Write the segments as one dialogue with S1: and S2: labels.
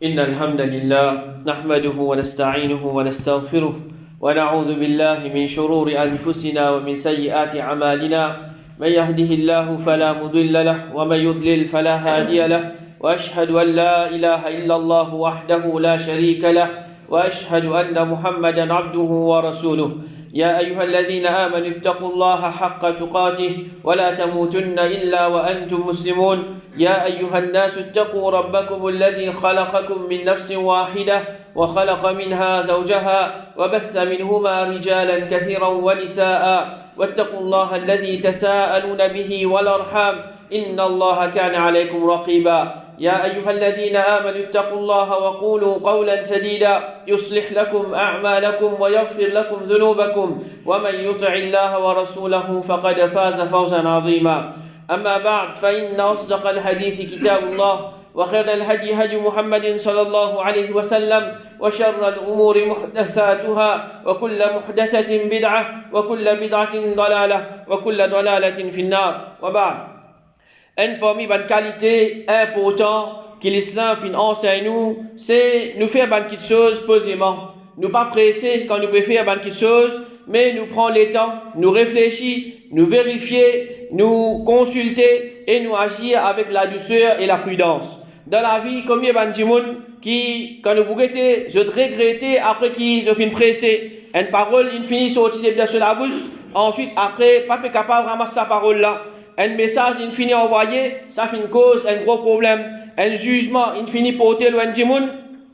S1: إن الحمد لله نحمده ونستعينه ونستغفره ونعوذ بالله من شرور أنفسنا ومن سيئات أعمالنا من يهده الله فلا مضل له ومن يضلل فلا هادي له وأشهد أن لا إله إلا الله وحده لا شريك له وأشهد أن محمدا عبده ورسوله يا أيها الذين آمنوا اتقوا الله حق تقاته ولا تموتن إلا وأنتم مسلمون يا أيها الناس اتقوا ربكم الذي خلقكم من نفس واحدة وخلق منها زوجها وبث منهما رجالا كثيرا ونساء واتقوا الله الذي تساءلون به والأرحام إن الله كان عليكم رقيبا يا أيها الذين آمنوا اتقوا الله وقولوا قولا سديدا يصلح لكم أعمالكم ويغفر لكم ذنوبكم ومن يطع الله ورسوله فقد فاز فوزا عظيما أما بعد فإن أصدق الحديث كتاب الله وخير الهدي هدي محمد صلى الله عليه وسلم وشر الأمور محدثاتها وكل محدثة بدعة وكل بدعة ضلالة وكل ضلالة في النار وبعد une parmi les qualités importantes que l'islam enseigne nous, c'est nous faire des petites choses posément. Nous pas presser quand nous pouvons faire des petites choses, mais nous prendre le temps, nous réfléchir, nous vérifier, nous consulter et nous agir avec la douceur et la prudence. Dans la vie, combien de gens qui, quand nous regrettons, je regrette après qu'ils ont fini presser, une parole, une finit sortie de la bouche, ensuite, après, pas capable de ramasser sa parole là. Un message, il finit envoyé, ça fait une cause, un gros problème. Un jugement, il finit porter loin de monde.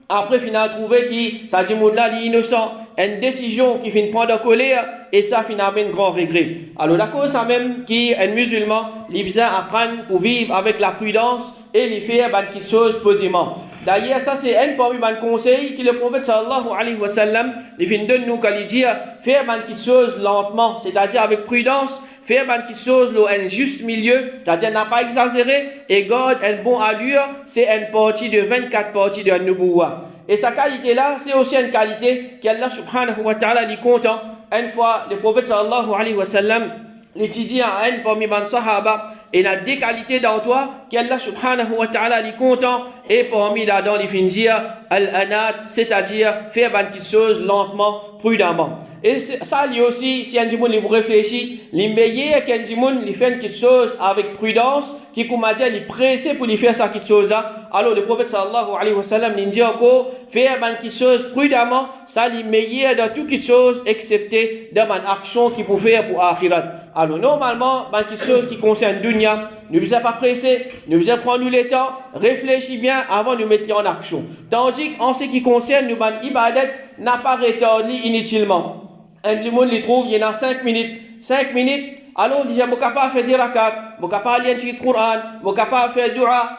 S1: Après, il finit trouver que ça là, il est innocent. Une décision qui finit prendre de colère et ça finit avec un grand regret. Alors, la cause, c'est même qu'un musulman, il a besoin d'apprendre pour vivre avec la prudence et lui faire des petites choses posément. D'ailleurs, ça c'est un parmi les conseils que le prophète sallallahu alayhi wa sallam, il donne nous qu'à lui dire, faire des petites choses lentement, c'est-à-dire avec prudence, faire des petites choses dans un juste milieu, c'est-à-dire n'a pas exagéré, et garde une bonne allure, c'est une partie de 24 parties de Nubuwa. Et sa qualité-là, c'est aussi une qualité qu'Allah subhanahu wa ta'ala lui content. Une fois, le prophète sallallahu alayhi wa sallam, il dit à un parmi les sahaba, et il a des qualités dans toi qu'Allah subhanahu wa ta'ala lui content, et parmi là-dedans, il finit dire al-anat, c'est-à-dire faire des petites choses lentement, prudemment. Et ça, lui aussi, si un djimoun il réfléchit, il meilleur qu'un djimoun il fait une petite chose avec prudence, qui comme dire, il est pressé pour lui faire sa petite chose. Alors le prophète sallallahu alayhi wa sallam, il dit encore, faire une petite chose prudemment, ça lui meilleur dans toute petite chose, excepté dans une action qu'il peut faire pour akhirat. Alors normalement, une petite chose qui concerne dunya, ne vous pas pressé, ne vous prendre le temps, réfléchis bien avant de nous mettre en action. Tandis qu'en ce qui concerne nous, ibadat n'a pas retardé inutilement. Un djimoun il trouve, il y en a 5 minutes. 5 minutes, alors il dit, je suis capable de faire des rakats, je suis capable de lire le Coran, je suis capable de faire dua.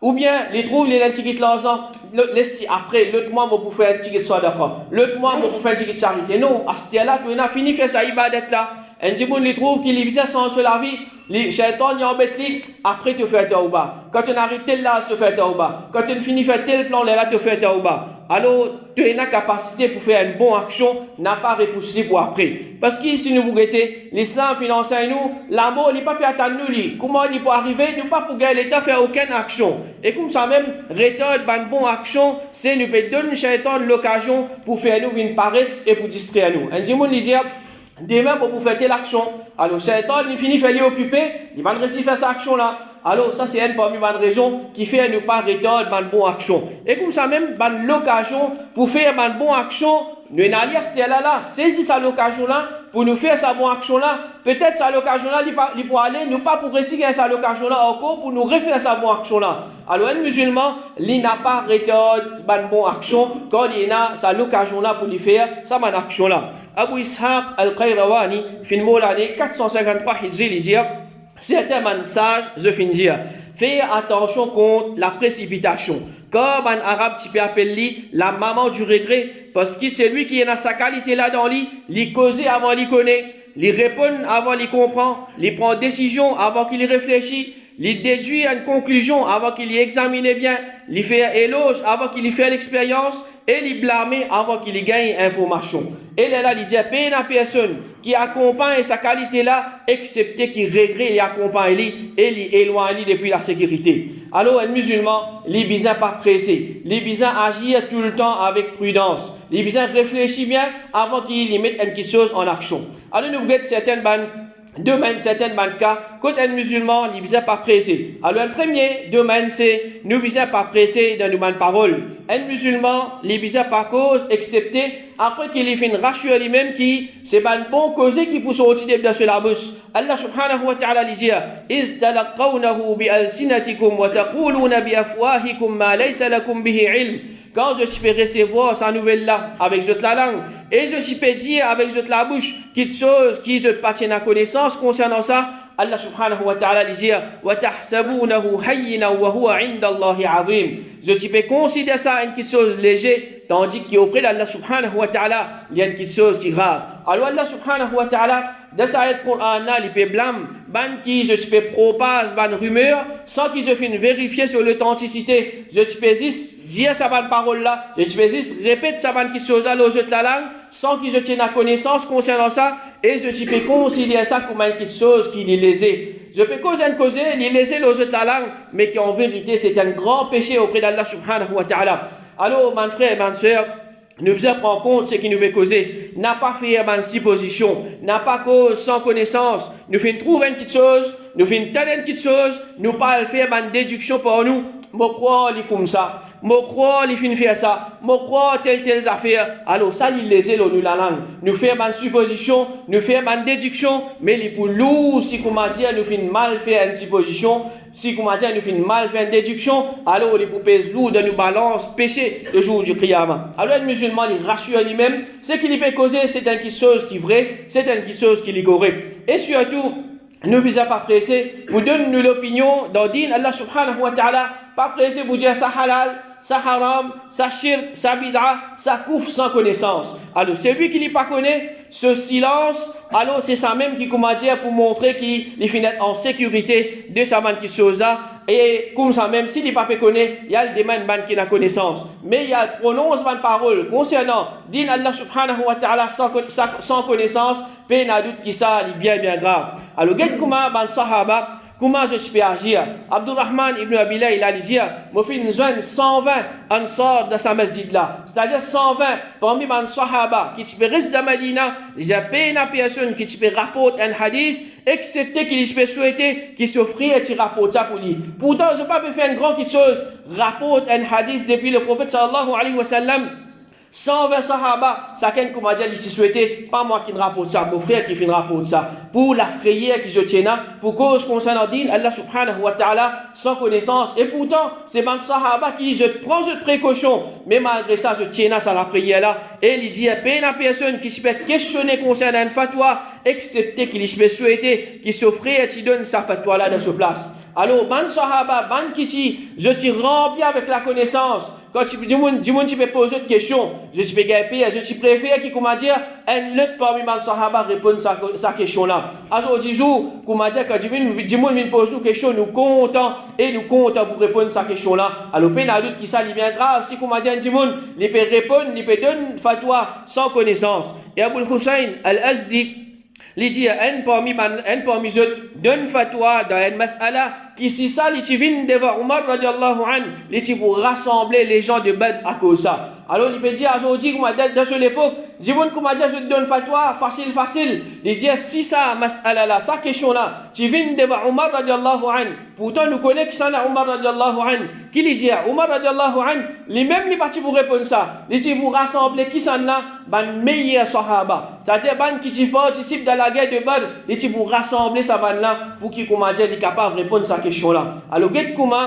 S1: Ou bien, il trouve, il a un ticket de l'argent. Laisse après, l'autre mois, je peux faire un ticket de sadaqa. L'autre mois, je peux faire un ticket de charité. Non, à ce là tu as fini de faire sa ibadat là. Un djimoun il trouve qu'il est bien sans la vie. Les shaitans y embêtent lui, après tu fais tauba. Quand tu arrêtes tel là, tu fais tauba. Quand tu finis de faire tel plan là, tu fais tauba. Alors, tu as une capacité pour faire une bonne action, n'a pas repoussé pour après. Parce que si nous regrettons, l'islam finance nous, l'amour n'est pas pu attendre nous. Comment il peut arriver, nous pas pour gagner l'État faire aucune action. Et comme ça même, rétorte une bonne action, c'est nous peut donner shaitan l'occasion pour faire nous une paresse et pour distraire nous. Un djimoun lui dit, demain pour faire telle action. Alors, shaitan, il finit de faire occuper, il va réussir à faire cette action-là. Alors, ça, c'est une parmi les raisons qui fait ne pas retarder une bonne action. Et comme ça, même, l'occasion pour faire une bonne action, nous allons là, saisir cette occasion-là pour nous faire cette bonne action-là. Peut-être cette occasion-là, il peut aller, nous pas pour réussir cette occasion-là encore, pour nous refaire cette bonne action-là. Alors, un musulman, il n'a pas retardé une bonne action quand il a cette occasion-là pour lui faire cette bonne action-là. Abu Ishaq al-Qayrawani, fin de l'année 453 Hijri, il dit, c'est un message, je finis dire, fais attention contre la précipitation. Comme un arabe, tu peux appeler la maman du regret, parce que c'est lui qui a sa qualité là dans lui, il cause avant qu'il connaît, il répond avant qu'il comprend, il prend décision avant qu'il réfléchit. il déduit une conclusion avant qu'il y examine bien, il fait éloge avant qu'il y fait l'expérience, et il blâme avant qu'il y gagne information. Et là, il dit, peine à personne qui accompagne sa qualité-là, excepté qu'il regrette et accompagne et l'éloigne depuis la sécurité. Alors, un musulman, il besoin pas pressé, il besoin agir tout le temps avec prudence, il besoin réfléchir bien avant qu'il mette quelque chose en action. Alors, nous regardons certaines cas, quand un musulman, il ne besoin pas pressé. Alors, le premier domaine, c'est nous ne besoin pas pressé dans nos paroles. Un musulman, il ne besoin pas cause, excepté après qu'il ait fait une rassurance lui-même qui, c'est pas une bonne cause qui peut sortir de la bouche. Allah subhanahu wa ta'ala dit, إِذْ تَلَقَّوْنَهُ بِأَلْسِنَتِكُمْ وَتَقُولُونَ بِأَفْوَاهِكُمْ مَا لَيْسَ لَكُمْ بِهِ عِلْمٍ. Quand je peux recevoir sa nouvelle-là avec la langue, et je peux dire avec la bouche quelque chose qui je pas à connaissance concernant ça, Allah subhanahu wa ta'ala dit وَتَحْسَبُونَهُ هَيِّنًا وَهُوَ عِنْدَ اللَّهِ عَظِيمٌ. Je peux considérer ça une quelque chose léger, tandis qu'auprès d'Allah subhanahu wa ta'ala, il y a une quelque chose qui est grave. Alors Allah subhanahu wa ta'ala, dans sa ayat Coran, il peut blâmer qui je peux propager ban rumeur sans qu'ils je finisse vérifier sur l'authenticité. Je peux juste dire sa bonne parole là, je peux juste répéter sa bonne quelque chose là aux autres la langue sans qu'ils je tienne à connaissance concernant ça, et je peux considérer ça comme une quelque chose qui est lésé. Je peux causer, il est lésé aux autres la langue, mais qui en vérité c'est un grand péché auprès d'Allah subhanahu wa ta'ala. Alors, mon frère et ma soeur, nous devons prendre compte ce qui nous est causé. N'a pas fait une supposition, n'a pas cause sans connaissance. Nous faisons trouver une petite chose, nous faisons telle une petite chose, nous pas faire une déduction pour nous. Moi crois les comme ça, moi crois les fin faire ça, moi crois telle affaire. Alors ça il les élo nous la langue. Nous faisons une supposition, nous faisons une déduction, mais les pour nous si comment dire nous faisons mal faire une supposition. Si comment dire nous faisons mal faire une déduction, alors les poupées lourdes nous balance péché le jour du qiyamah. Alors le musulman il rassure lui-même, ce qu'il peut causer c'est une chose qui est vraie, c'est une chose qui est correcte. Et surtout ne vous pas pressé, vous donnez l'opinion dans din Allah subhanahu wa ta'ala, pas pressé vous dire ça halal, ça haram, ça shirk, ça bid'a, ça kouf sans connaissance. Alors celui qui n'est pas connaît, ce silence, alors c'est ça même qui comment dire pour montrer qu'il est fini en sécurité de sa manne qui chose là. Et comme ça même, s'il n'est pas connaît, il y a le demande qui n'a connaissance. Mais il y a le prononce de parole concernant din Allah subhanahu wa ta'ala sans connaissance, peu n'a doute qui ça est bien grave. Alors, qu'est-ce comment ban sahaba, comment je peux agir? Abdurrahman ibn Abilah, il a dit, moi fais une zone 120 ansar dans sa masjid là. C'est-à-dire 120 parmi ban sahaba qui peut rester dans Medina, il y a peu de personnes qui peut rapporter un hadith, excepté qu'il peut souhaiter qu'il s'offrit et qu'il rapporte ça pour lui. Pourtant, je ne peux pas faire une grande chose, rapporte un hadith depuis le prophète sallallahu alayhi wa sallam. 120 sahaba, chacun comme a dit, il souhaitait, pas moi qui ne rapporte ça, mon frère qui fait rapporte ça. Pour la frayeur qui je tiens, pour cause concernant din Allah subhanahu wa ta'ala, sans connaissance. Et pourtant, c'est man sahaba qui je prends cette précaution, mais malgré ça, je tiens à la frayeur là. Et il dit, il y a personne qui se peut questionner concernant un fatwa, excepté qu'il se souhaiter, qui s'offrait et qui donne sa fatwa là dans ce place. Alors, ban sahaba, ban kiti, je t'y remplis avec la connaissance. Quand tu peux poser une question, je suis gagné, je suis préféré qui, comment dire, un autre parmi ban sahaba répondre sa question là. Alors, disons, comment dire, quand tu pose une question, nous comptons pour répondre sa question là. Alors, il y a d'autres qui ça, bien grave. Si, comment dire, il peut répondre, il peut donner fatwa sans connaissance. Et Abu Hussein al-Azdi, il dit, un parmi eux, donne fatwa dans une mas'ala, qui si ça, il vient devant Omar radiallahu anhu, il pour rassembler les gens de Badr à cause de ça. Alors il peut dire aujourd'hui, dans cette époque, comment dire, je te donne fatwa, facile. Il dit, si ça, mas'ala là, sa question là, tu viens devant Omar radiallahu anhu, pourtant nous connaissons qui ça là, Omar radiallahu anhu, qui lui dit, Omar radiallahu anhu, lui-même il est parti pour répondre ça. Il dit, pour rassembler qui ça là, ban meilleur sahaba. C'est-à-dire, ban qui participe dans la guerre de Badr, il dit pour rassembler ça ban là, pour qu'il, comment dire, il est capable de répondre à sa question là. Alors, comment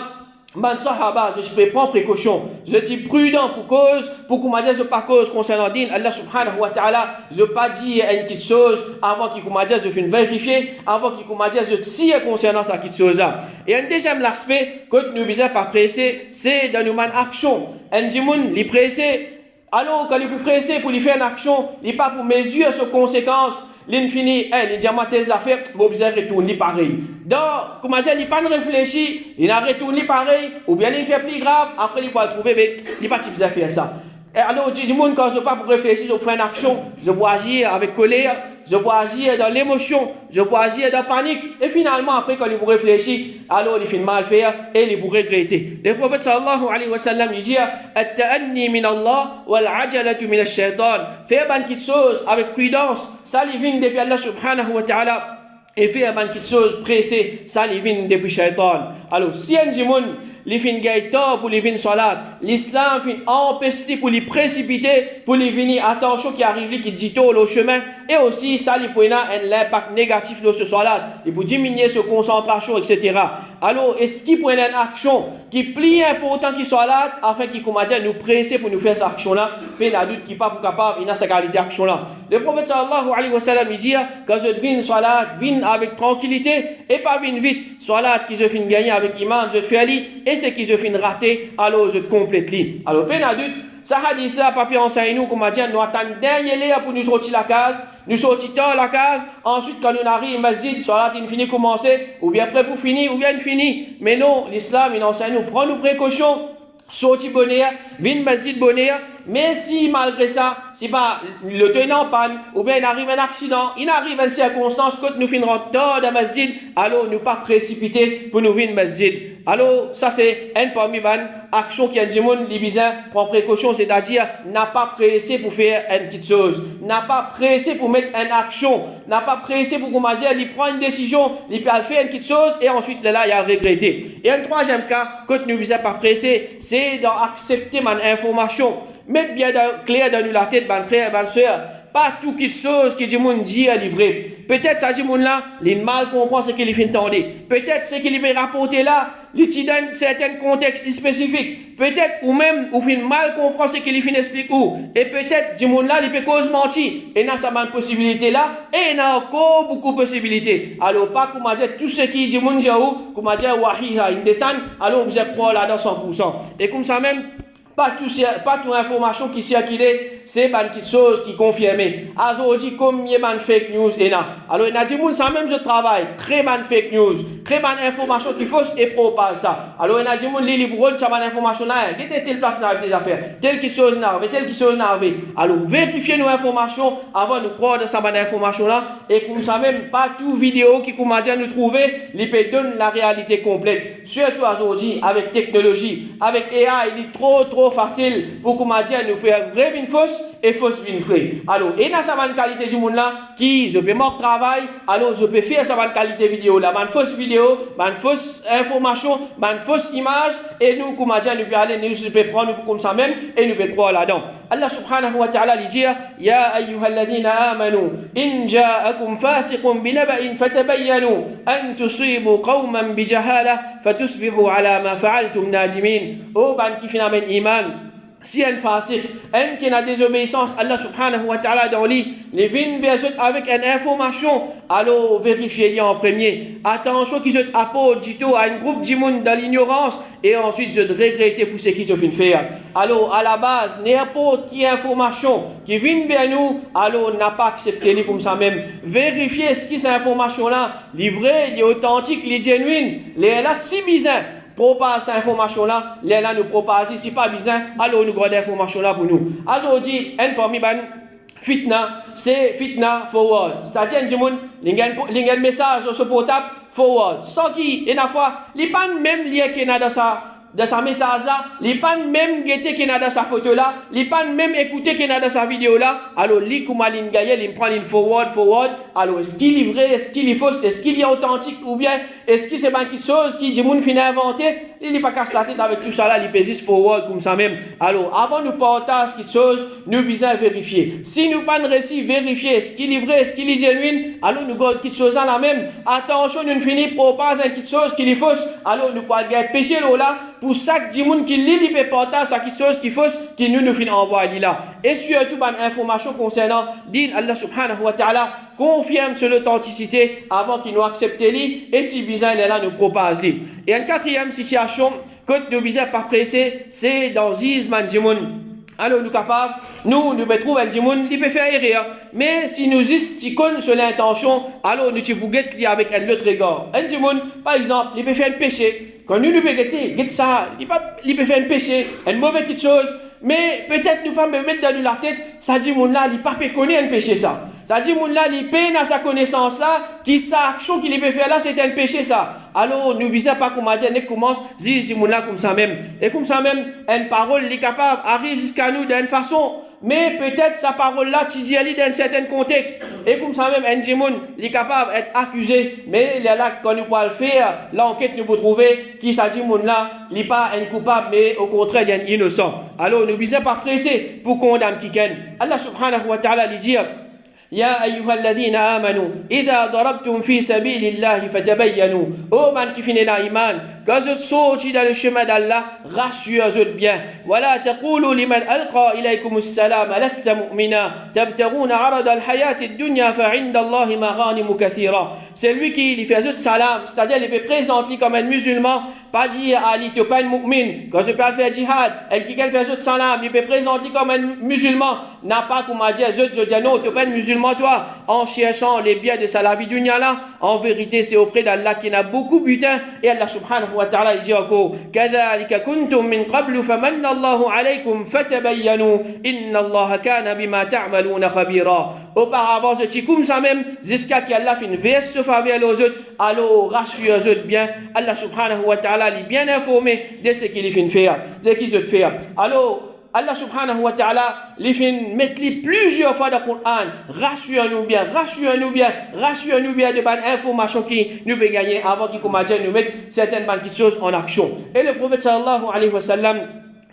S1: man sahaba, je peux prendre précaution, je suis prudent pour cause, pour comment dire, je pas cause concernant din Allah subhanahu wa ta'ala, je pas dire une petite chose avant qu'il comment dire, je fais vérifier, avant qu'il comment dire, je tire concernant sa petite chose là. Et un deuxième aspect, que nous ne pas presser, c'est dans nos action. Un dimoun, les presser, alors quand il est pressé pour lui faire une action, il n'est pas pour mesurer ses conséquences. l'infini, il dit à telles affaires, vous besoin retourner pareil. Donc, comment dire, il pas réfléchi, il a retourné pareil, ou bien il fait plus grave, après il va le trouver, mais il pas besoin de faire ça. Et alors, je dis, quand je ne pas pour réfléchir, je fais une action, je peux agir avec colère, je peux agir dans l'émotion, je peux agir dans la panique. Et finalement, après, quand il vous réfléchit, alors il fait mal faire et il vous regretter. Le prophète sallallahu alayhi wa sallam, il dit, At-ta'anni min Allah wal ajalatu min ash-shaytan. Faire quelque chose avec prudence, ça lui vient depuis Allah subhanahu wa ta'ala. Et faire quelque chose pressé, ça lui vient depuis shaytan. Alors, si un djimoun, les fins gaïta pour les fins salat, l'islam fin empêcher pour les précipiter, pour les venir attention qui arrive qui dit au chemin, et aussi ça lui peut un impact négatif de ce salat, il peut diminuer sa concentration, etc. Alors, est-ce qu'il peut une action qui est plus important que salat, afin qu'il nous presser pour nous faire cette action-là, mais la doute qui n'est pas capable, il a sa qualité d'action-là. Le prophète sallallahu alayhi wa sallam, il dit, quand je viens salat, viens avec tranquillité, et pas viens vite, salat qui je finis gagner avec imam, je fais ali, et c'est qui je finis rater, alors je complète li. Alors, plein d'adulte, ça hadith là, papier enseigne nous, comme dit, nous attendons dernier l'air pour nous sortir la case, nous sortir tard la case, ensuite quand nous arrivons au masjid, salat il finit commencer, ou bien prêt pour finir, ou bien fini. Mais non, l'islam il enseigne nous, prends nos précautions, sortir bonheur, vin masjid bonheur, mais si malgré ça, si pas le tenant en panne, ou bien il arrive un accident, il arrive une circonstance, quand nous finirons tard dans masjid, alors nous pas précipiter pour nous venir masjid. Alors, ça c'est un parmi les actions qui a dit les bizarres prend précaution, c'est-à-dire n'a pas pressé pour faire une petite chose, n'a pas pressé pour mettre une action, n'a pas pressé pour commencer, il prend une décision, il peut faire une petite chose et ensuite là, il a regretté. Et un troisième cas, quand nous ne pas pressé, c'est d'accepter mon information, mettre bien clair dans la tête, mon frère, ma soeur. Pas tout quelque chose que Dieu dit à livrer. Peut-être ça dit là, il mal comprend ce qu'il fait entendre. Peut-être ce qu'il veut rapporter là, il donne un certain contexte spécifique. Peut-être ou même ou fin mal comprend ce qu'il fait expliquer où. Et peut-être Dieu là, il peut cause mentir. Et dans sa possibilité là, et il y a encore beaucoup de possibilités. Alors pas comme dire tout ce qui dit dit où, comme dire wahiha il descend, alors vous êtes croire là dans 100%. Et comme ça même pas toute information qui circule, c'est quelque chose qui confirme. Aujourd'hui, comme il y a fake news, alors il y a des gens qui même je travaille, créent des fake news, créent des informations qui faussent et propagent ça. Alors il y a des gens qui libéraux de cette information là, qui est telle place dans des affaires, telle chose n'arrive, telle chose n'arrive. Alors vérifiez nos informations avant de croire de cette information là, et comme ça même pas toute vidéo qui commence à nous trouver, il peut donner la réalité complète. Surtout aujourd'hui avec technologie, avec AI, il est trop facile pour qu'on nous faire vrai une fausse et fausse une vraie. Alors, et dans sa bonne qualité du monde là, qui je peux mon travail, alors je peux faire sa bonne qualité vidéo là, une fausse vidéo, une fausse information, une fausse image, et nous, comme nous peut aller, nous peut prendre comme ça même, et nous peut croire là-dedans. Allah subhanahu wa ta'ala dit, Ya ayyuhalladhina amanu, in ja'akum fasiqun binaba'in fatabayyanu, an tusibu qawman bijahala, fatusbihu ala ma fa'altum nadimin. Oh, ban qui finalement iman. Si un fasiq, un qui a désobéissance, Allah subhanahu wa ta'ala dans lui, les vins avec une information, alors vérifiez-les en premier. Attention qu'ils se apportent du tout à un groupe de monde dans l'ignorance et ensuite je regretter pour ce qu'ils se font faire. Alors à la base, n'importe qui information qui vient vers nous, alors n'a pas accepté les comme ça même. Vérifiez ce qui cette information-là, les vrais, les authentiques, les genuines, les là si bizarres. Propage cette information-là, les là nous propage, si pas bizarre, alors nous gardons l'information-là pour nous. Aujourd'hui, un parmi les fitna, c'est fitna forward. C'est-à-dire, il y a un message sur ce portable forward. Sans qui, et la fois, il n'y a pas même lien qui est dans sa message là, il n'y a pas même guetté qui est dans sa photo là, il n'y a pas même écouté qui est dans sa vidéo là, alors lui, comme il prend une forward, alors est-ce qu'il est vrai, est-ce qu'il est faux, est-ce qu'il est authentique ou bien est-ce que c'est quelque chose qui dit moun finit inventé, il n'est pas casse la tête avec tout ça là, il pèse forward comme ça même. Alors avant de partager quelque chose, nous devons vérifier. Si nous pas de récit, vérifier est-ce qu'il est vrai, est-ce qu'il est genuine, alors nous gardons quelque chose là même. Attention, nous finissons propager quelque chose qui est fausse, alors nous pouvons pécher là. Pour chaque dimoun qui lit, il peut partager quelque chose qui est fausse, qui nous finit envoyer là. Et surtout, une information concernant din Allah subhanahu wa ta'ala confirme sur l'authenticité avant qu'il nous accepte lui, et si bizarre, il est là, nous propage lui. Et une quatrième situation, que nous bizarre pas pressé, c'est dans Zizman dimoun. alors nous capables, nous trouvons un dimoun, il peut faire erreur. Mais si nous estimons sur l'intention, alors nous pouvons guetter avec un autre regard. Un dimoun, par exemple, il peut faire un péché. Quand nous peut guetter ça, il peut faire un péché, une mauvaise quelque chose. Mais peut-être nous pas me mettre dans la tête, ça dit mon là, il pas connaître un péché ça. Ça dit mon là, il peine à sa connaissance là, qui sa action qu'il peut faire là, c'est un péché ça. Alors nous visons pas comme dire, nous commence dire mon là comme ça même. Et comme ça même, une parole est capable arrive jusqu'à nous d'une façon. Mais peut-être sa parole-là, tu dis dans un certain contexte. Et comme ça même, un djimoun, il est capable d'être accusé. Mais il est là, quand nous pouvons le faire, l'enquête nous peut trouver qui sa djimoun-là, il n'est pas un coupable, mais au contraire, il est un innocent. Alors, nous ne sommes pas pressés pour condamner quelqu'un. Allah subhanahu wa ta'ala dit, يا أيها الذين آمنوا إذا ضربتم في سبيل الله فتبينوا. Oh man qui finit dans l'iman, quand vous sortez dans le chemin d'Allah, rassurez-vous bien. ولا تقولوا لمن ألقى إليكم السلام لست مؤمنا تبتغون عرض الحياة الدنيا فعند الله مغانم كثيرة. C'est lui qui lui fait salam, c'est-à-dire il peut présenter comme un musulman, pas dire Ali tu pas un mu'min. Quand je peux faire jihad, elle qui fait salam, il peut présenter comme un musulman, n'a pas comme à dire je dis non, tu pas un musulman toi, en cherchant les biens de sa vie dunya là, en vérité c'est auprès d'Allah qui n'a beaucoup butin. Et Allah subhanahu wa ta'ala dit encore كذلك كنتم من قبل فمن الله عليكم فتبينوا إن الله كان بما تعملون خبيرا. Auparavant c'est comme ça même jusqu'à qu'Allah finisse vers se faveur aux autres, alors rassurez-vous bien, Allah subhanahu wa ta'ala est bien informé de ce qu'il finit faire, de ce qu'il se fait. Alors Allah subhanahu wa ta'ala les fait mettre plusieurs fois dans le Coran. Rassure-nous bien, rassure-nous bien, rassure-nous bien de bonnes informations qui nous peut gagner avant qu'il commence à nous mettre certaines bonnes choses en action. Et le prophète sallallahu alayhi wa sallam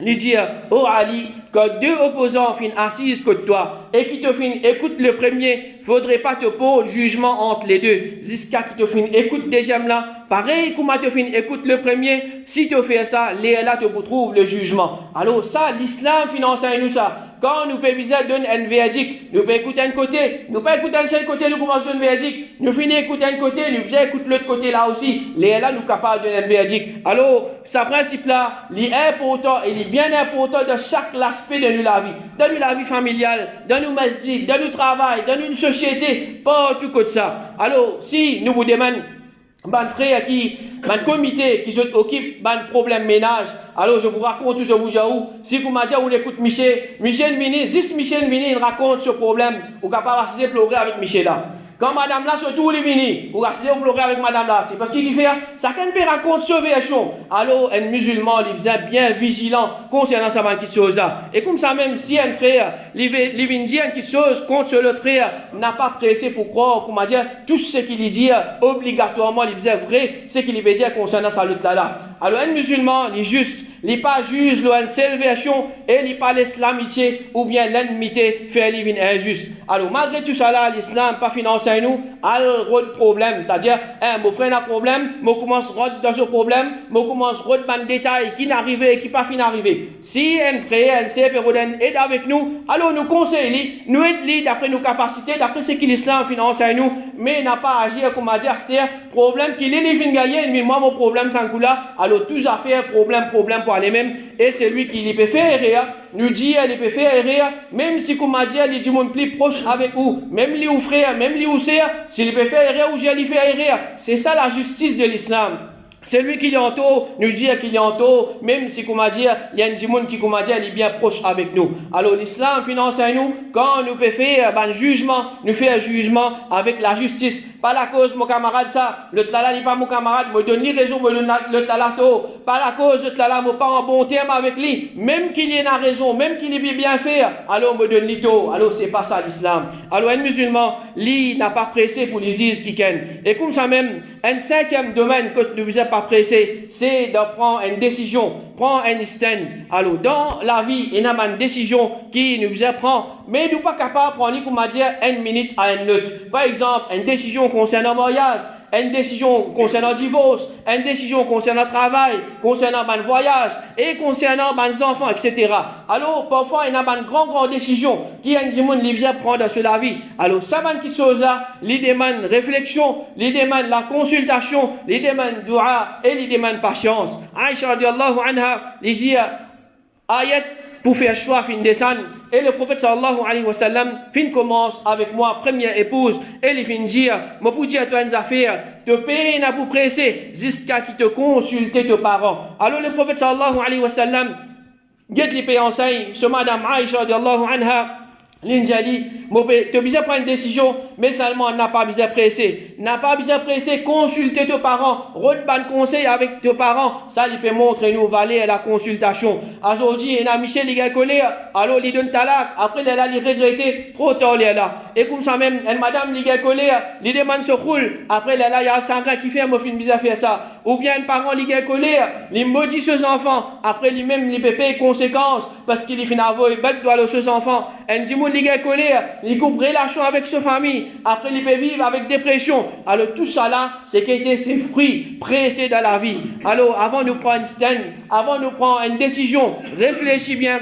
S1: lui dit, oh Ali, quand deux opposants finissent assis contre toi et qui te finissent, écoute le premier, faudrait pas te poser jugement entre les deux. Jusqu'à qui te finissent, écoute deuxième là, pareil, comment te finissent, écoute le premier, si tu fais ça, là te retrouve le jugement. Alors ça, l'islam finance nous ça. Quand nous pouvons donner un verdict, nous pouvons écouter un côté, nous pouvons écouter un seul côté, nous commençons à donner un verdict, nous finissons écouter un côté, nous pouvons écouter l'autre côté là aussi, là nous sommes capables de donner un verdict. Alors, ce principe là, il est important, il est bien important dans chaque aspect de la vie, dans la vie familiale, dans nos masjids, dans notre travail, dans une société, partout comme ça. Alors, si nous vous demandons, ban frère qui, ban comité qui s'occupe ban problème ménage, alors je vous raconte, je vous jaou, si vous m'avez dit, on écoute Michel Mini, il raconte ce problème, vous êtes capable de pleurer avec Michel là. Quand madame là, surtout les vini, vous restez pleurer avec madame là, c'est parce qu'il fait, ça quand peut raconter ce version. Alors, un musulman, il est bien vigilant concernant sa petite chose. Et comme ça même, si un frère, il vient dire une petite chose contre l'autre frère, n'a pas pressé pour croire, comment dire, tout ce qu'il dit, obligatoirement, il faisait vrai, ce qu'il veut dire concernant sa lutte là. Alors, un musulman, il est juste, il n'est pas juste une seule version et il pas laisse l'amitié ou bien l'ennemité faire les vignes injustes. Alors malgré tout ça là, l'islam pas financé nous, a un problème, c'est-à-dire mon frère a un problème, je commence dans ce problème, je commence à dans détail qui n'arrive et qui pas fin arrivé. Si un frère, un sœur est avec nous, alors nous conseillons, nous aidons d'après nos capacités, d'après ce que l'islam finance à nous, mais n'a pas agi comme à dire, c'est-à-dire problème qu'il est fin gagner, mais moi mon problème sans coup là, alors tous affaires problème pour aller même, et c'est lui qui peut faire erreur, nous dit il peut faire erreur, même si comme a dit il dit mon plus proche avec vous, même lui ou frère, même lui ou sœur, s'il peut faire erreur ou j'ai faire erreur, c'est ça la justice de l'islam. C'est lui qui est en tort, nous dit qu'il est en tort, même si, comme dire, il y a un monde qui, comme dire, il est bien proche avec nous. Alors, l'islam finance à nous, quand nous pouvons faire un jugement, nous faisons un jugement avec la justice. Pas la cause, mon camarade, ça, le tlala n'est pas mon camarade, me donne ni raison, me donne le tlala tort. Pas la cause, le tlala n'est pas en bon terme avec lui, même qu'il ait une raison, même qu'il ait bien fait, alors me donne ni tort. Alors, c'est pas ça l'islam. Alors, un musulman, lui, n'a pas pressé pour les is qui ken. Et comme ça même, un cinquième domaine que nous ne pas pressé, c'est de prendre une décision, prendre un stand. Alors, dans la vie, il y a une décision qui nous prend, mais nous ne sommes pas capables de prendre, comme dire, une minute à une autre. Par exemple, une décision concernant le mariage, une décision concernant le divorce, une décision concernant le travail, concernant le voyage et concernant les enfants, etc. Alors, parfois, il y a une grande décision qui a une monde qui prendre dans la vie. Alors, ça va qui chose là, il demande réflexion, il demande la consultation, il demande dua et il demande patience. Aïcha radiallahu anha, il dit ayat pour faire choix fin descendre. Et le prophète sallallahu alayhi wa sallam fin commence avec moi, première épouse, et il fin dire, moi pour dire à toi une affaire, te payer n'a pour presser, jusqu'à qui te consulte tes parents. Alors le prophète sallallahu alayhi wa sallam, get les pays enseigne, sur madame Aïcha radiallahu anha, l'Injali, tu as besoin de prendre une décision, mais seulement n'a pas besoin de presser. N'a pas besoin de presser, consulter tes parents, redonner conseil avec tes parents. Ça, il peut montrer nous valer la consultation. Aujourd'hui, il a Michel, il a collé, alors il donne talak, après il a regretté, trop tard il est là. Et comme ça même, une madame, il a collé, il demande se roule, après il a 5 ans qui fait, moi, fin bizarre faire ça. Ou bien un parent, il a collé, il maudit ses enfants, après lui-même, il peut payer conséquences, parce qu'il fait une avoie, il doit aller ses enfants. Un dimanche, il a collé, il coupe relation avec sa famille, après il peut vivre avec dépression. Alors tout ça là, c'est qui était ses fruits pressés dans la vie. Alors avant de prendre un stand, avant de prendre une décision, réfléchis bien.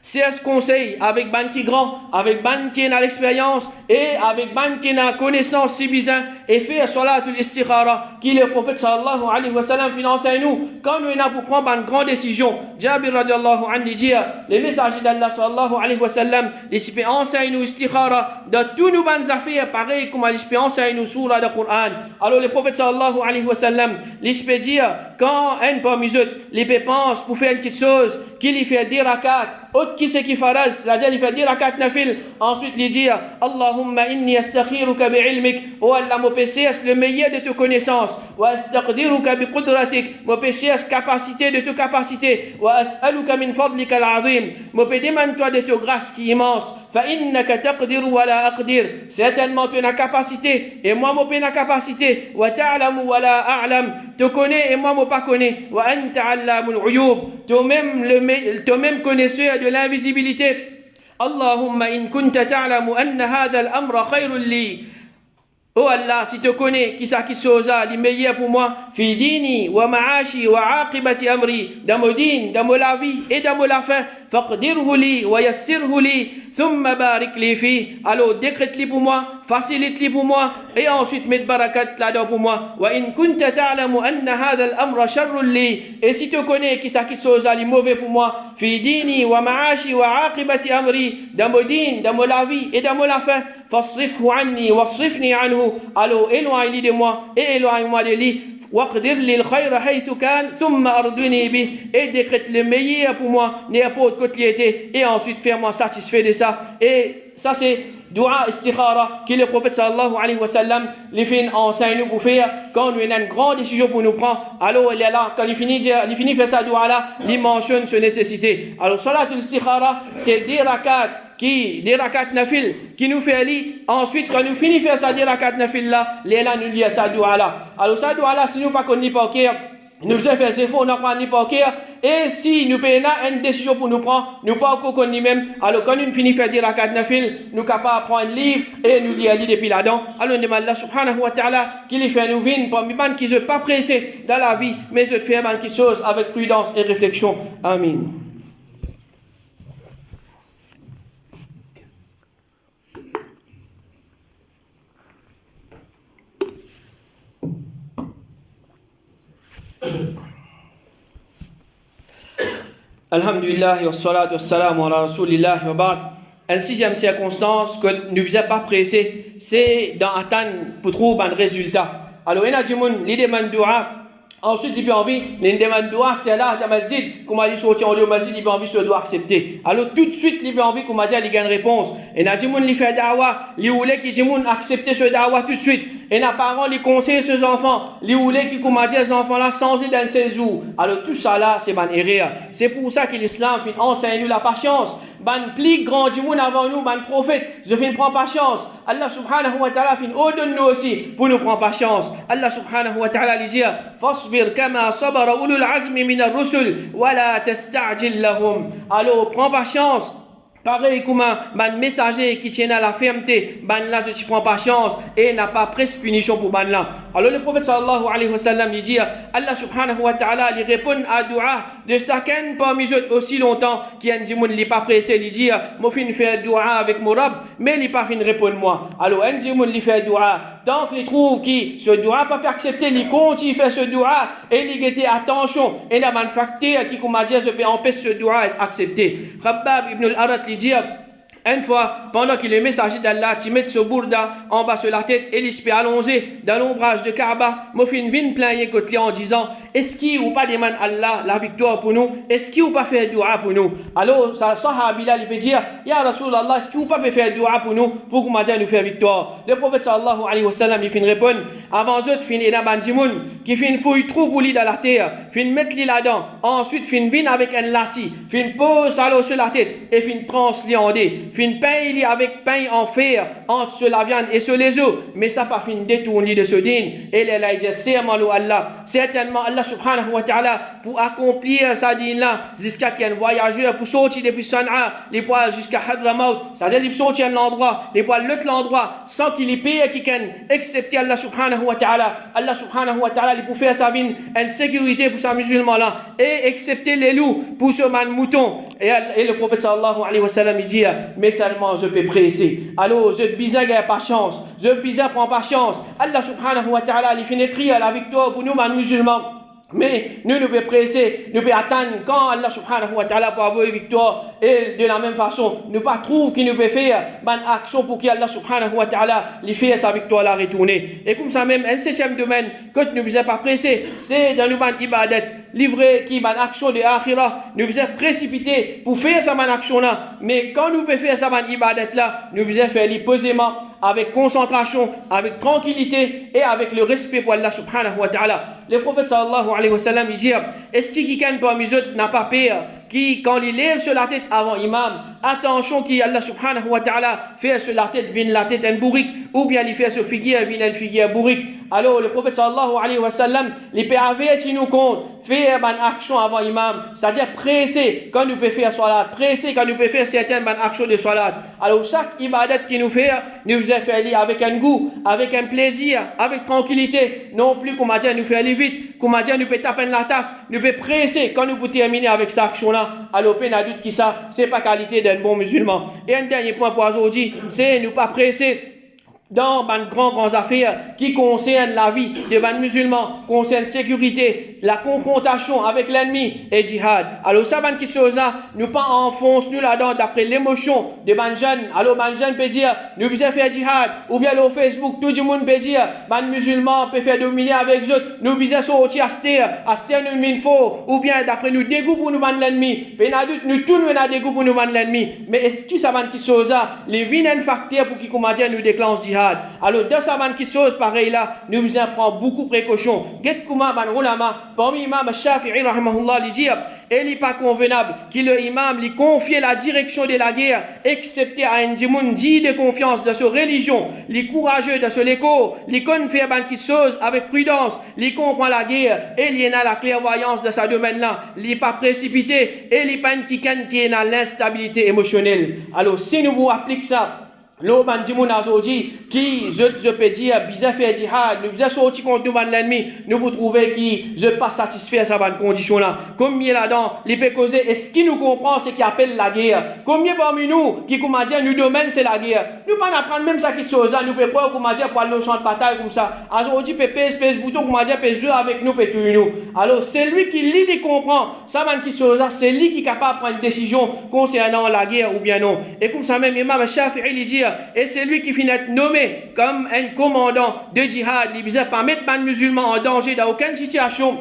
S1: C'est ce conseil avec ban qui grand, avec ban qui a l'expérience et avec ban qui a connaissance si bizarre et faire salatul istikhara qui le prophète sallallahu alayhi wa sallam finance à nous quand nous avons pour prendre une grande décision. Jabir radiallahu anhu dit les messagers d'Allah sallallahu alayhi wa sallam les enseignent nous istikhara dans tous nos bonnes affaires pareil comme les enseignent nous surah du Coran. Alors le prophète sallallahu alayhi wa sallam les peut dire quand un parmi eux les pense pour faire une petite chose qu'il y fait 10 rakats autre qui c'est qui faraz, c'est-à-dire il fait 10 rakats nafil, ensuite il dit Allahumma inni astakhiruka bi'ilmik, oh Allah mon PCS le meilleur de tes connaissances, wa astaqdiruka bi qudratik, mon PCS capacité de tes capacités, wa as'aluka min fadlika al-azim, mon demande-toi de tes grâces qui est immense, fa innaka taqdiru wa la aqdir, certainement tu as capacité et moi mon pas capacité, wa ta'lamu wa la a'lam, tu connais et moi mon pas connais, wa anta 'allamul ghuyub, toi-même connaisseur de l'invisibilité. Allahumma in kunta ta'lamu anna hadha al-amra khayrun li. Oh Allah, si tu connais qui ça qui chose le meilleur pour moi, fi dini wa ma'ashi wa aqibati amri, dans mon din, dans la vie et dans la fin, faqdirhu li wa yassirhu li, thumma barik li fi. Alors décrète-li pour moi, facilite-li pour moi et ensuite mets barakat là-dedans pour moi. Wa in kunta ta'lamu anna hadha al-amra sharrun li. Et si tu connais qui ça qui chose le mauvais pour moi, fi dini wa ma'ashi wa aqibati amri, dans mon din, dans la vie et dans la fin, fasrifhu anni wasrifni anhu. Alors éloigne-lui de moi et éloigne-moi de lui. Waqdir li al-khayra haythu kan thumma ardini bih, et décrète le meilleur pour moi n'importe quoi qu'il était et ensuite fais-moi satisfait de ça. Et ça c'est dua istikhara que le prophète sallallahu alayhi wa sallam les fait enseigne nous pour faire quand nous avons une grande décision pour nous prendre. Alors il est là quand il finit faire sa dua là, il mentionne ses nécessités. Alors salatul istikhara c'est des rakats des rakats nafil qui nous fait aller ensuite quand nous finissons faire ça des rakats nafil là les là nous lire sa dua là. Alors sa dua là si nous pas connaît pas nous faisons faire ses faux, on n'a pas ni pas et si nous payons une décision pour nous prendre, nous pas encore ni même. Alors quand nous finissons faire des rakats nafil, nous capables de prendre un livre et nous lire depuis là-dedans. Alors on demande Allah subhanahu wa ta'ala qu'il fait nous vivre parmi les gens qui ne sont pas pressés dans la vie, mais se faire des choses avec prudence et réflexion. Amin. Alhamdulillah wa salatu wa salam ala rasulillah wa ba'd. Une sixième circonstance que nous ne sommes pas pressés, c'est d'attendre pour trouver un résultat. Alors, il y a des gens qui demandent dua. Ensuite, il peut envie, il demande dua, c'est là, dans le masjid, comme il sortit au masjid, il peut envie se doit accepter. Alors, tout de suite, il peut envie, comme il y a une réponse. Et il y a des gens qui font dawa, ils voulaient qu'ils acceptent ce dawa tout de suite. Et les parents les conseillent ses enfants, les voulaient qui comment dire ces enfants-là sans y dans ses jours. Alors tout ça là, c'est ban erreur. C'est pour ça que l'islam enseigne nous la patience. Ban plus grand du monde avant nous, ban prophète, je fin prends patience. Allah subhanahu wa ta'ala fin ordonne nous aussi pour nous prendre patience. Allah subhanahu wa ta'ala dit fasbir kama sabara ulul azmi min ar-rusul wa la tasta'jil lahum. Alors prends patience Pareil comme un messager qui tient à la fermeté, là je prends patience et n'a pas presque punition pour là. Alors le prophète sallallahu alayhi wa sallam il dit Allah subhanahu wa ta'ala il répond à dua de chacun parmi eux aussi longtemps qui a dit mon n'est pas pressé il dit moi fin faire dua avec mon rab mais il pas fin répondre moi. Alors un dit mon il fait dua tant qu'il trouve qui ce dua pas accepter il continue faire ce dua et il guette attention et la facteur qui comme a dit je peux empêcher ce dua être accepté. Khabbab ibn al-Arat dire une fois, pendant qu'il est messager d'Allah, tu mets ce bourda en bas sur la tête et il se fait allonger dans l'ombrage de Kaaba. Mofin vin plaigner côté en disant est-ce qu'il ou pas demande Allah la victoire pour nous? Est-ce qu'il ou pas faire dua pour nous? Alors, ça sahaba il peut dire Ya Rasulallah, est-ce qu'il ou pas faire dua pour nous pour qu'on m'aille nous faire victoire? Le prophète sallallahu alayhi wa sallam il fin répondre avant eux, fin ena bandimoun qui fin fouille trou pour lui dans la terre, fin mettre lui là-dedans, ensuite fin vin avec un lacis, fin pose alors sur la tête et fin transli en dé. Fin pain avec pain en fer entre sur la viande et sur les os, mais ça pas fin détourné de ce din. Et là il dit serment Allah, certainement Allah subhanahu wa ta'ala pour accomplir sa din là jusqu'à qu'il y ait un voyageur pour sortir depuis San'a, les poils jusqu'à Hadramaut, c'est-à-dire il sortir de l'endroit, les poils l'autre l'endroit sans qu'il y paye qui can excepté Allah subhanahu wa ta'ala. Allah subhanahu wa ta'ala il pour faire sa vie une sécurité pour sa musulman là et excepté les loups pour ce man mouton. Et le prophète sallallahu alayhi wa sallam il dit mais seulement je peux presser. Alors, je bizarre n'a pas chance. Je bizarre prend pas chance. Allah subhanahu wa ta'ala, il fait écrire la victoire pour nous, musulmans. Mais nous pouvons presser, nous pouvons attendre quand Allah subhanahu wa ta'ala peut avoir une victoire. Et de la même façon, nous pas trouver qui nous peut faire une action pour que Allah subhanahu wa ta'ala lui fasse sa victoire la retourner. Et comme ça même, un septième domaine que nous ne pouvons pas presser, c'est dans le ban ibadat. Livrer qui ban action de akhira, nous devons précipiter pour faire sa ban action là. Mais quand nous pouvons faire sa ban ibadat là, nous devons faire posément, avec concentration, avec tranquillité et avec le respect pour Allah subhanahu wa ta'ala. Le prophète sallallahu alayhi wa sallam il dit est-ce que quelqu'un parmi eux n'a pas peur qui quand il lève sur la tête avant imam, attention qui Allah subhanahu wa ta'ala fait sur la tête vient la tête un bourrique ou bien il fait sur figure vient une figure bourrique. Alors le prophète sallallahu alayhi wa sallam il peut avertir nous compte faire une action avant imam, c'est-à-dire presser quand nous peut faire salat, presser quand nous peut faire certaines actions de salat. Alors chaque ibadat qui nous fait nous faisons faire avec un goût, avec un plaisir, avec tranquillité, non plus qu'on m'a dit nous faire aller vite, qu'on m'a dit nous peut taper la tasse, nous peut presser quand nous peut terminer avec cette action là. Alors peine à doute qui ça c'est pas qualité d'un bon musulman. Et un dernier point pour aujourd'hui, c'est ne pas presser dans les grandes affaires qui concernent la vie des musulmans, concernent la sécurité, la confrontation avec l'ennemi et djihad. Alors ça, quelque chose là, nous pas enfonce nous là-dedans d'après l'émotion de jeunes. Alors les jeunes peut dire, nous besoin faire djihad, ou bien au Facebook, tout le monde peut dire, les musulmans peuvent faire dominer avec eux, nous besoin sortir à terre nous mine faux, ou bien d'après nous dégoût pour nous l'ennemi. Nous tous nous avons dégoût pour nous l'ennemi. Mais est-ce que ça va quelque chose là, les vilains facteurs pour qui nous déclenche djihad? Alors, dans sa qui chose pareil là, nous devons prendre beaucoup de précautions. Get kuma ban ulama, parmi imam Shafi'i rahimahullah, il dit, il n'est pas convenable que le imam lui confie la direction de la guerre, excepté à un djimoun dit de confiance de sa religion, les courageux de ce l'écho, les confie ban qui chose avec prudence, les comprend la guerre, et il y a la clairvoyance de sa domaine là, il n'est pas précipité, et il pas qui est dans l'instabilité émotionnelle. Alors, si nous vous appliquons ça, l'homme dimoun aujourd'hui qui je peux dire bizarre faire djihad nous bizarre sortir contre l'ennemi nous pour trouver qui je pas satisfait à sa bonne condition là combien là-dedans les peut causer et ce qui nous comprend c'est qu'il appelle la guerre combien parmi nous qui comment dire nous domaine c'est la guerre nous pas apprendre même ça qui chose là nous peut croire comment dire pour aller au champ de bataille comme ça aujourd'hui peut pèse bouton comment dire peut jouer avec nous peut tuer nous alors c'est lui qui lit il comprend ça bonne qui chose là c'est lui qui est capable de prendre une décision concernant la guerre ou bien non et comme ça même imam Shafi'i il dit et c'est lui qui finit d'être nommé comme un commandant de djihad. Il ne peut pas mettre les musulmans en danger dans aucune situation.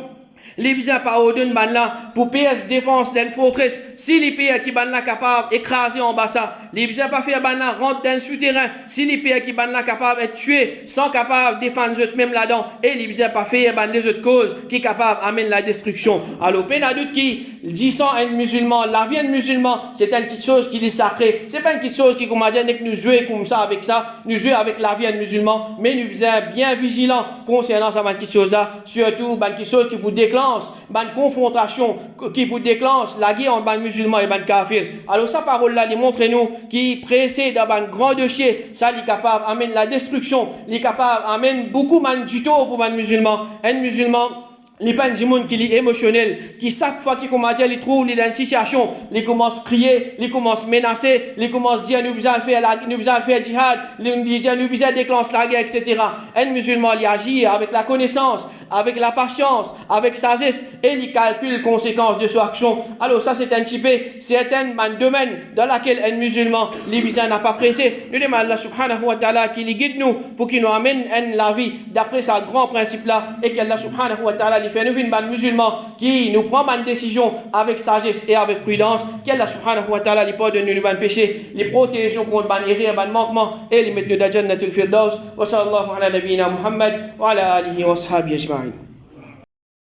S1: Les bizarres pas au d'un ban là pour PS défense d'une forteresse si les pays qui ban là capable écraser en bas ça les bizarres pas faire ban là rentre dans le souterrain si les pays qui ban là capable être tué sans capable défendre eux même là-dedans et les bizarres pas faire ban les autres causes qui capable amener la destruction alors peine à doute qui disant un musulman la vie d'un musulman c'est une petite chose qui est sacrée c'est pas une petite chose qui comment dire que nous jouer comme ça avec ça nous jouer avec la vie d'un musulman mais nous sommes bien vigilants concernant ça petite chose là surtout une petite chose qui vous déclenche violence, ban confrontation qui pour déclenche la guerre entre ban musulmans et ban kafir. Alors sa parole là montre nous qui précède ban grand dossier, ça est capable amène la destruction, est capable amène beaucoup man du tout pour ban musulman. Un musulman les pas du monde qui est émotionnel, qui chaque fois qu'il commence à trouve dans une situation, il commence à crier, il commence à menacer, il commence à dire nous besoin faire jihad, nous besoin déclencher la guerre, etc. Un musulman il agit avec la connaissance, avec la patience, avec sagesse et il calcule les conséquences de son action. Alors ça c'est un petit peu, c'est un domaine dans lequel un musulman les besoin n'a pas pressé. Nous demandons Allah subhanahu wa ta'ala qui guide nous pour qu'il nous amène la vie d'après sa grand principe là et qu'Allah subhanahu wa ta'ala fait nous une bande musulman qui nous prend une décision avec sagesse et avec prudence, qu'Allah subhanahu wa ta'ala lui pardonne nous ban péché, les protège contre ban erreur, ban manquement et les mettre dans Jannatul Firdaus. Wa sallallahu ala nabiyyina Muhammad wa ala alihi wa sahbihi ajma'in.